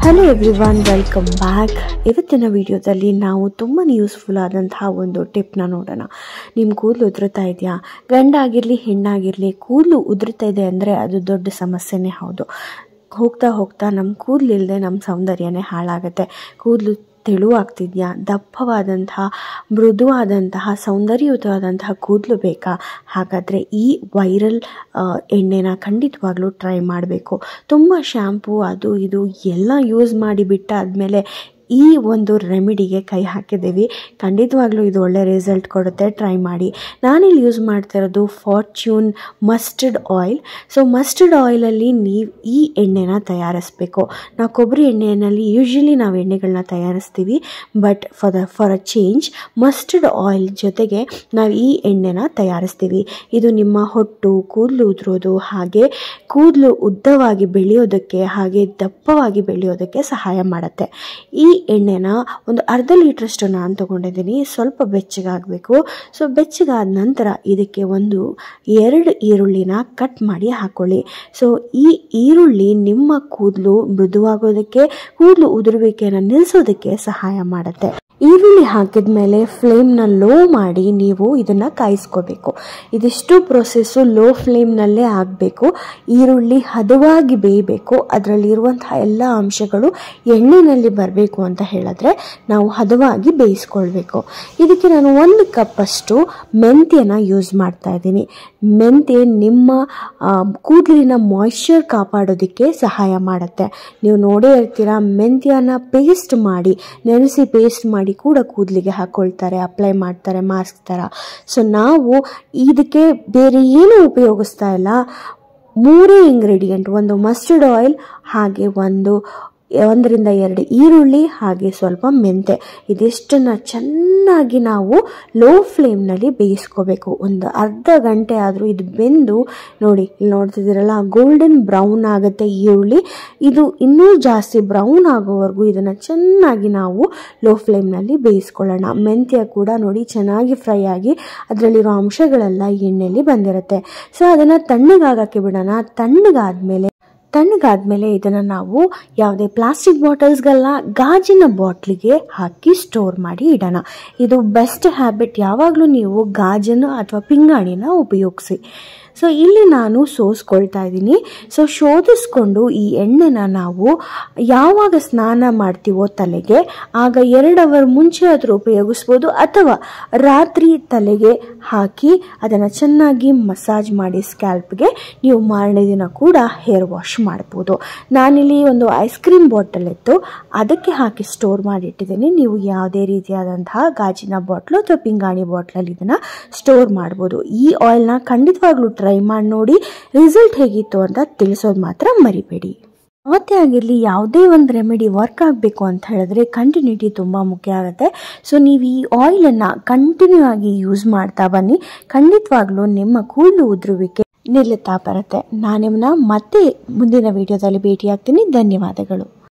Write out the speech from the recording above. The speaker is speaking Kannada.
Hello everyone, welcome back. ಇವತ್ತಿನ ವಿಡಿಯೋದಲ್ಲಿ ನಾವು ತುಂಬಾ ಯೂಸ್ಫುಲ್ ಆದಂತಹ ಒಂದು ಟಿಪ್ನ ನೋಡೋಣ. ನಿಮ್ಮ ಕೂದಲು ಉದುರುತ್ತಾ ಇದೆಯಾ? ಗಂಡಾಗಿರಲಿ ಹೆಣ್ಣಾಗಿರಲಿ, ಕೂದಲು ಉದುರುತ್ತಾ ಇದೆ ಅಂದರೆ ಅದು ದೊಡ್ಡ ಸಮಸ್ಯೆನೇ ಹೌದು. ಹೋಗ್ತಾ ಹೋಗ್ತಾ ನಮ್ಮ ಕೂದಲಿಲ್ಲದೆ ನಮ್ಮ ಸೌಂದರ್ಯನೇ ಹಾಳಾಗುತ್ತೆ. ಕೂದಲು ತೆಳುವಾಗ್ತಿದೆಯಾ? ದಪ್ಪವಾದಂತಹ ಮೃದುವಾದಂತಹ ಸೌಂದರ್ಯಯುತವಾದಂತಹ ಕೂದಲು ಬೇಕಾ? ಹಾಗಾದರೆ ಈ ವೈರಲ್ ಎಣ್ಣೆನ ಖಂಡಿತವಾಗ್ಲೂ ಟ್ರೈ ಮಾಡಬೇಕು. ತುಂಬ ಶ್ಯಾಂಪು ಅದು ಇದು ಎಲ್ಲ ಯೂಸ್ ಮಾಡಿ ಬಿಟ್ಟಾದಮೇಲೆ ಈ ಒಂದು ರೆಮಿಡಿಗೆ ಕೈ ಹಾಕಿದ್ದೀವಿ. ಖಂಡಿತವಾಗ್ಲೂ ಇದು ಒಳ್ಳೆ ರಿಸಲ್ಟ್ ಕೊಡುತ್ತೆ, ಟ್ರೈ ಮಾಡಿ. ನಾನಿಲ್ಲಿ ಯೂಸ್ ಮಾಡ್ತಾ ಇರೋದು Fortune mustard oil. So mustard ಆಯಿಲಲ್ಲಿ ನೀವು ಈ ಎಣ್ಣೆನ ತಯಾರಿಸಬೇಕು. ನಾವು ಕೊಬ್ಬರಿ ಎಣ್ಣೆಯಲ್ಲಿ ಯೂಶ್ವಲಿ ನಾವು ಎಣ್ಣೆಗಳನ್ನ ತಯಾರಿಸ್ತೀವಿ, but for a change mustard oil ಜೊತೆಗೆ ನಾವು ಈ ಎಣ್ಣೆನ ತಯಾರಿಸ್ತೀವಿ. ಇದು ನಿಮ್ಮ ಹೊಟ್ಟು, ಕೂದಲು ಉದುರೋದು, ಹಾಗೆ ಕೂದಲು ಉದ್ದವಾಗಿ ಬೆಳೆಯೋದಕ್ಕೆ ಹಾಗೆ ದಪ್ಪವಾಗಿ ಬೆಳೆಯೋದಕ್ಕೆ ಸಹಾಯ ಮಾಡುತ್ತೆ. ಈ ಎಣ್ಣೆನ ಒಂದು ಅರ್ಧ ಲೀಟ್ರಷ್ಟು ನಾನು ತೊಗೊಂಡಿದ್ದೀನಿ. ಸ್ವಲ್ಪ ಬೆಚ್ಚಗಾಗಬೇಕು. ಸೊ ಬೆಚ್ಚಗಾದ ನಂತರ ಇದಕ್ಕೆ 2 ಈರುಳ್ಳಿನ ಕಟ್ ಮಾಡಿ ಹಾಕ್ಕೊಳ್ಳಿ. ಸೊ ಈ ಈರುಳ್ಳಿ ನಿಮ್ಮ ಕೂದಲು ಮೃದುವಾಗೋದಕ್ಕೆ, ಕೂದಲು ಉದುರುವಿಕೆಯನ್ನು ನಿಲ್ಲಿಸೋದಕ್ಕೆ ಸಹಾಯ ಮಾಡುತ್ತೆ. ಈರುಳ್ಳಿ ಹಾಕಿದ ಮೇಲೆ ಫ್ಲೇಮ್ನ ಲೋ ಮಾಡಿ ನೀವು ಇದನ್ನು ಕಾಯಿಸ್ಕೋಬೇಕು. ಇದಿಷ್ಟು ಪ್ರೊಸೆಸ್ಸು ಲೋ ಫ್ಲೇಮ್ನಲ್ಲೇ ಆಗಬೇಕು. ಈರುಳ್ಳಿ ಹದವಾಗಿ ಬೇಯಬೇಕು. ಅದರಲ್ಲಿರುವಂತಹ ಎಲ್ಲ ಅಂಶಗಳು ಎಣ್ಣೆಯಲ್ಲಿ ಬರಬೇಕು ಅಂತ ಹೇಳಿದ್ರೆ ನಾವು ಹದವಾಗಿ ಬೇಯಿಸ್ಕೊಳ್ಬೇಕು. ಇದಕ್ಕೆ ನಾನು 1 ಕಪ್ಪಷ್ಟು ಮೆಂತ್ಯನ ಯೂಸ್ ಮಾಡ್ತಾ ಇದ್ದೀನಿ. ಮೆಂತ್ಯ ನಿಮ್ಮ ಕೂದಲಿನ ಮಾಯಿಶ್ಚರ್ ಕಾಪಾಡೋದಕ್ಕೆ ಸಹಾಯ ಮಾಡುತ್ತೆ. ನೀವು ನೋಡೇ ಇರ್ತೀರಾ, ಮೆಂತ್ಯನ ಪೇಸ್ಟ್ ಮಾಡಿ, ನೆನೆಸಿ ಪೇಸ್ಟ್ ಮಾಡಿ ಕೂಡ ಕೂದಲಿಗೆ ಹಾಕ್ಕೊಳ್ತಾರೆ, ಅಪ್ಲೈ ಮಾಡ್ತಾರೆ ಮಾಸ್ಕ್ ಥರ. ಸೊ ನಾವು ಇದಕ್ಕೆ ಬೇರೆ ಏನೂ ಉಪಯೋಗಿಸ್ತಾ ಇಲ್ಲ. 3 ಇಂಗ್ರೀಡಿಯೆಂಟ್, ಒಂದು ಮಸ್ಟರ್ಡ್ ಆಯಿಲ್, ಹಾಗೆ 1 ರಿಂದ 2 ಈರುಳ್ಳಿ, ಹಾಗೆ ಸ್ವಲ್ಪ ಮೆಂತೆ. ಇದಿಷ್ಟನ್ನು ಚೆನ್ನಾಗಿ ನಾವು ಲೋ ಫ್ಲೇಮ್ನಲ್ಲಿ ಬೇಯಿಸ್ಕೋಬೇಕು. ಒಂದು ಅರ್ಧ ಗಂಟೆ ಆದರೂ ಇದು ಬೆಂದು ನೋಡಿ, ಇಲ್ಲಿ ನೋಡ್ತಿದ್ದೀರಲ್ಲ, ಗೋಲ್ಡನ್ ಬ್ರೌನ್ ಆಗುತ್ತೆ ಈರುಳ್ಳಿ. ಇದು ಇನ್ನೂ ಜಾಸ್ತಿ ಬ್ರೌನ್ ಆಗೋವರೆಗೂ ಇದನ್ನು ಚೆನ್ನಾಗಿ ನಾವು ಲೋ ಫ್ಲೇಮ್ನಲ್ಲಿ ಬೇಯಿಸ್ಕೊಳ್ಳೋಣ. ಮೆಂತ್ಯ ಕೂಡ ನೋಡಿ ಚೆನ್ನಾಗಿ ಫ್ರೈ ಆಗಿ ಅದರಲ್ಲಿರೋ ಅಂಶಗಳೆಲ್ಲ ಎಣ್ಣೆಯಲ್ಲಿ ಬಂದಿರುತ್ತೆ. ಸೊ ಅದನ್ನು ತಣ್ಣಗಾಗಕ್ಕೆ ಬಿಡೋಣ. ತಣ್ಣಗಾದ್ಮೇಲೆ ಇದನ್ನು ನಾವು ಯಾವುದೇ ಪ್ಲಾಸ್ಟಿಕ್ ಬಾಟಲ್ಸ್ಗೆಲ್ಲ ಗಾಜಿನ ಬಾಟ್ಲಿಗೆ ಹಾಕಿ ಸ್ಟೋರ್ ಮಾಡಿ ಇಡೋಣ. ಇದು ಬೆಸ್ಟ್ ಹ್ಯಾಬಿಟ್. ಯಾವಾಗಲೂ ನೀವು ಗಾಜನ್ನು ಅಥವಾ ಪಿಂಗಾಣಿನ ಉಪಯೋಗಿಸಿ. ಸೊ ಇಲ್ಲಿ ನಾನು ಸೋಸ್ಕೊಳ್ತಾ ಇದ್ದೀನಿ. ಸೊ ಶೋಧಿಸ್ಕೊಂಡು ಈ ಎಣ್ಣೆನ ನಾವು ಯಾವಾಗ ಸ್ನಾನ ಮಾಡ್ತೀವೋ ತಲೆಗೆ, ಆಗ 2 ಅವರ್ ಮುಂಚೆ ಆದರೂ ಉಪಯೋಗಿಸ್ಬೋದು, ಅಥವಾ ರಾತ್ರಿ ತಲೆಗೆ ಹಾಕಿ ಅದನ್ನು ಚೆನ್ನಾಗಿ ಮಸಾಜ್ ಮಾಡಿ ಸ್ಕ್ಯಾಲ್ಪ್ಗೆ ನೀವು ಮಾರನೇ ದಿನ ಕೂಡ ಹೇರ್ ವಾಶ್ ಮಾಡ್ಬೋದು. ನಾನಿಲ್ಲಿ ಒಂದು ಐಸ್ ಕ್ರೀಮ್ ಬಾಟಲ್ ಇತ್ತು, ಅದಕ್ಕೆ ಹಾಕಿ ಸ್ಟೋರ್ ಮಾಡಿಟ್ಟಿದ್ದೀನಿ. ನೀವು ಯಾವುದೇ ರೀತಿಯಾದಂತಹ ಗಾಜಿನ ಬಾಟ್ಲು ಅಥವಾ ಪಿಂಗಾಣಿ ಬಾಟ್ಲಲ್ಲಿ ಇದನ್ನು ಸ್ಟೋರ್ ಮಾಡ್ಬೋದು. ಈ ಆಯಿಲ್ನ ಖಂಡಿತವಾಗ್ಲೂ ಟ್ರೈ ಮಾಡಿ ನೋಡಿ. ರಿಸಲ್ಟ್ ಹೇಗಿತ್ತು ಅಂತ ತಿಳಿಸೋದು ಮಾತ್ರ ಮರಿಬೇಡಿ. ಯಾವತ್ತೇ ಆಗಿರಲಿ, ಯಾವುದೇ ಒಂದು ರೆಮಿಡಿ ವರ್ಕ್ ಆಗಬೇಕು ಅಂತ ಹೇಳಿದ್ರೆ ಕಂಟಿನ್ಯೂಟಿ ತುಂಬ ಮುಖ್ಯ ಆಗುತ್ತೆ. ಸೊ ನೀವು ಈ ಆಯಿಲನ್ನು ಕಂಟಿನ್ಯೂ ಆಗಿ ಯೂಸ್ ಮಾಡ್ತಾ ಬನ್ನಿ. ಖಂಡಿತವಾಗ್ಲೂ ನಿಮ್ಮ ಕೂದಲು ಉದುರುವಿಕೆ ನಿಲ್ಲುತ್ತಾ ಬರುತ್ತೆ. ನಾನು ನಿಮ್ಮನ್ನ ಮತ್ತೆ ಮುಂದಿನ ವಿಡಿಯೋದಲ್ಲಿ ಭೇಟಿಯಾಗ್ತೀನಿ. ಧನ್ಯವಾದಗಳು.